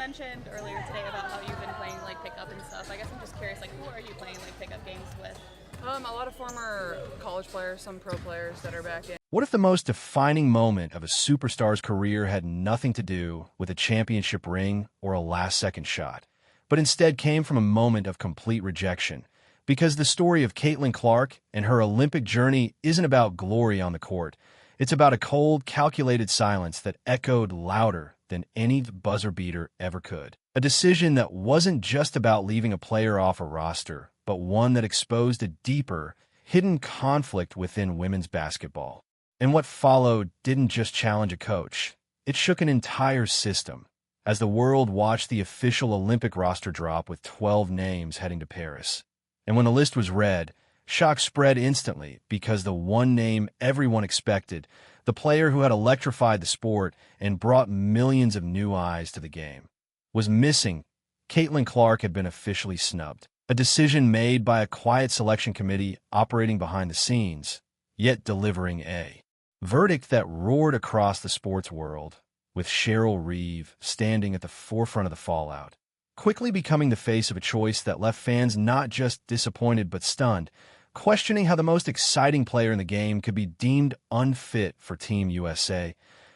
mentioned earlier today about how you've been playing like pickup and stuff. I guess I'm just curious, like who are you playing like pickup games with? A lot of former college players, some pro players that are back in. What if the most defining moment of a superstar's career had nothing to do with a championship ring or a last-second shot, but instead came from a moment of complete rejection? Because the story of Caitlin Clark and her Olympic journey isn't about glory on the court. It's about a cold, calculated silence that echoed louder than any buzzer beater ever could. A decision that wasn't just about leaving a player off a roster, but one that exposed a deeper, hidden conflict within women's basketball. And what followed didn't just challenge a coach. It shook an entire system as the world watched the official Olympic roster drop with 12 names heading to Paris. And when the list was read, shock spread instantly because the one name everyone expected, the player who had electrified the sport and brought millions of new eyes to the game, was missing. Caitlin Clark had been officially snubbed. A decision made by a quiet selection committee operating behind the scenes, yet delivering a verdict that roared across the sports world, with Cheryl Reeve standing at the forefront of the fallout, quickly becoming the face of a choice that left fans not just disappointed but stunned, questioning how the most exciting player in the game could be deemed unfit for Team USA,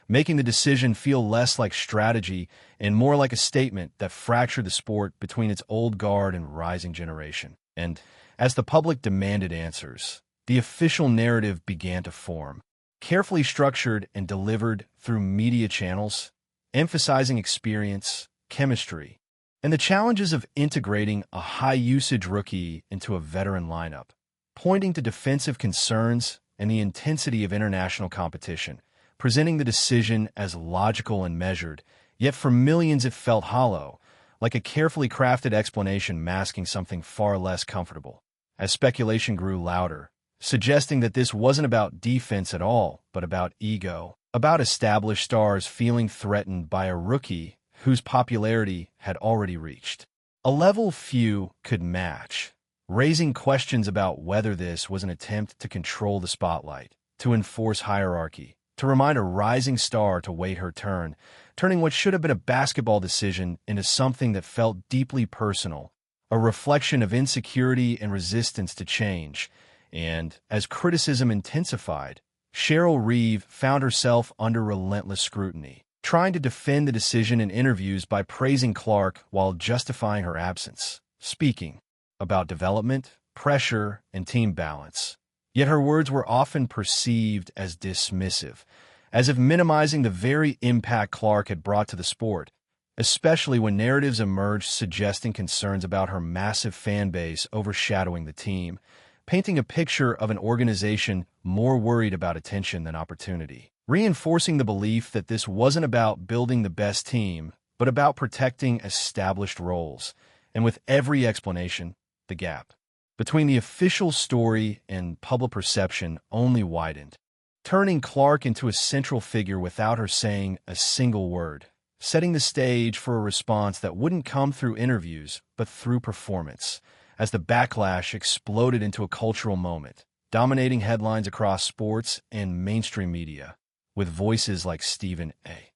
making the decision feel less like strategy and more like a statement that fractured the sport between its old guard and rising generation. And as the public demanded answers, the official narrative began to form, carefully structured and delivered through media channels, emphasizing experience, chemistry, and the challenges of integrating a high-usage rookie into a veteran lineup, pointing to defensive concerns and the intensity of international competition, presenting the decision as logical and measured, yet for millions it felt hollow, like a carefully crafted explanation masking something far less comfortable. As speculation grew louder, suggesting that this wasn't about defense at all, but about ego, about established stars feeling threatened by a rookie whose popularity had already reached a level few could match, raising questions about whether this was an attempt to control the spotlight, to enforce hierarchy, to remind a rising star to wait her turn, turning what should have been a basketball decision into something that felt deeply personal, a reflection of insecurity and resistance to change. And as criticism intensified, Cheryl Reeve found herself under relentless scrutiny, trying to defend the decision in interviews by praising Clark while justifying her absence, speaking about development, pressure, and team balance. Yet her words were often perceived as dismissive, as if minimizing the very impact Clark had brought to the sport, especially when narratives emerged suggesting concerns about her massive fan base overshadowing the team, painting a picture of an organization more worried about attention than opportunity, reinforcing the belief that this wasn't about building the best team, but about protecting established roles. And with every explanation, the gap between the official story and public perception only widened, turning Clark into a central figure without her saying a single word, setting the stage for a response that wouldn't come through interviews, but through performance, as the backlash exploded into a cultural moment, dominating headlines across sports and mainstream media, with voices like Stephen A.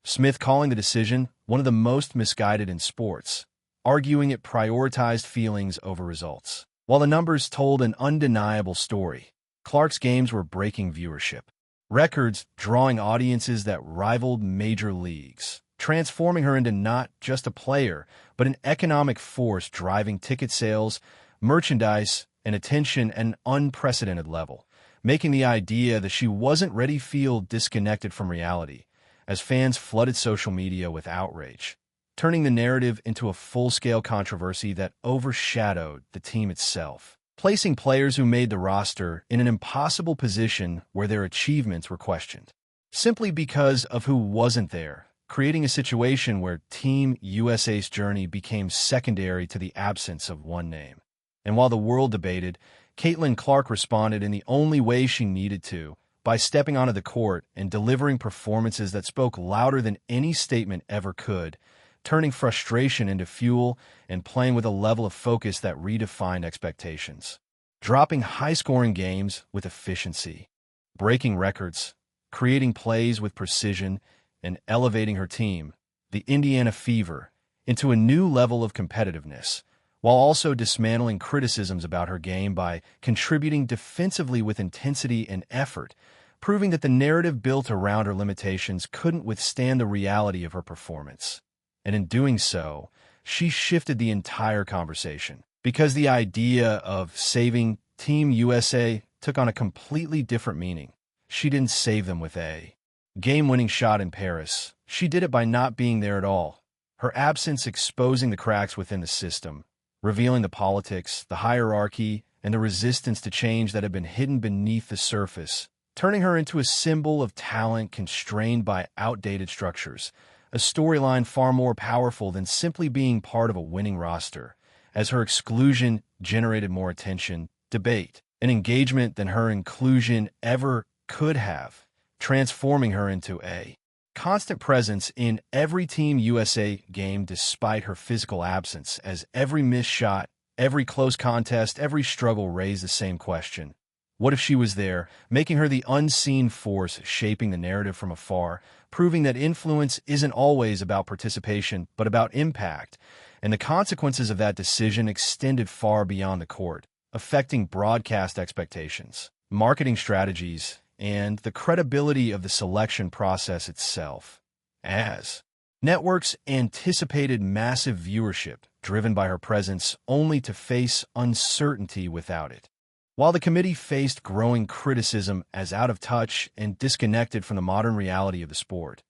Smith calling the decision one of the most misguided in sports, arguing it prioritized feelings over results. While the numbers told an undeniable story, Clark's games were breaking viewership, records drawing audiences that rivaled major leagues, transforming her into not just a player, but an economic force driving ticket sales, merchandise, and attention at an unprecedented level, making the idea that she wasn't ready feel disconnected from reality, as fans flooded social media with outrage, turning the narrative into a full-scale controversy that overshadowed the team itself, placing players who made the roster in an impossible position where their achievements were questioned, simply because of who wasn't there, creating a situation where Team USA's journey became secondary to the absence of one name. And while the world debated, Caitlin Clark responded in the only way she needed to, by stepping onto the court and delivering performances that spoke louder than any statement ever could, turning frustration into fuel and playing with a level of focus that redefined expectations, dropping high-scoring games with efficiency, breaking records, creating plays with precision, and elevating her team, the Indiana Fever, into a new level of competitiveness, while also dismantling criticisms about her game by contributing defensively with intensity and effort, proving that the narrative built around her limitations couldn't withstand the reality of her performance. And in doing so, she shifted the entire conversation, because the idea of saving Team USA took on a completely different meaning. She didn't save them with a game-winning shot in Paris. She did it by not being there at all. Her absence exposing the cracks within the system, revealing the politics, the hierarchy, and the resistance to change that had been hidden beneath the surface, turning her into a symbol of talent constrained by outdated structures, a storyline far more powerful than simply being part of a winning roster, as her exclusion generated more attention, debate, and engagement than her inclusion ever could have, transforming her into a constant presence in every Team USA game despite her physical absence, as every missed shot, every close contest, every struggle raised the same question. What if she was there, making her the unseen force shaping the narrative from afar, proving that influence isn't always about participation, but about impact, and the consequences of that decision extended far beyond the court, affecting broadcast expectations, marketing strategies, and the credibility of the selection process itself, as networks anticipated massive viewership driven by her presence only to face uncertainty without it. While the committee faced growing criticism as out of touch and disconnected from the modern reality of the sport,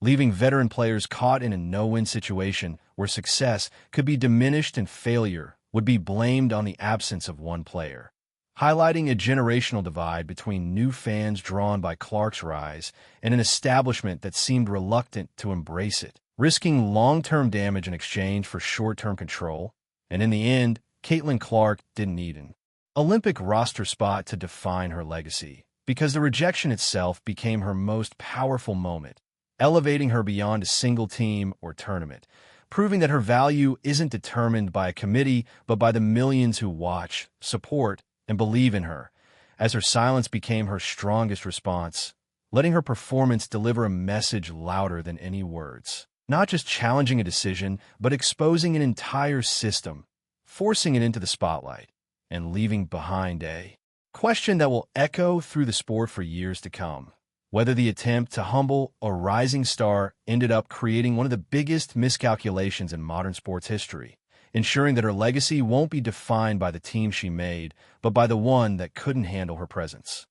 leaving veteran players caught in a no-win situation where success could be diminished and failure would be blamed on the absence of one player, highlighting a generational divide between new fans drawn by Clark's rise and an establishment that seemed reluctant to embrace it, risking long-term damage in exchange for short-term control. And in the end, Caitlin Clark didn't need an Olympic roster spot to define her legacy, because the rejection itself became her most powerful moment, elevating her beyond a single team or tournament, proving that her value isn't determined by a committee but by the millions who watch, support, and believe in her, as her silence became her strongest response, letting her performance deliver a message louder than any words, not just challenging a decision, but exposing an entire system, forcing it into the spotlight, and leaving behind a question that will echo through the sport for years to come. Whether the attempt to humble a rising star ended up creating one of the biggest miscalculations in modern sports history, ensuring that her legacy won't be defined by the team she made, but by the one that couldn't handle her presence.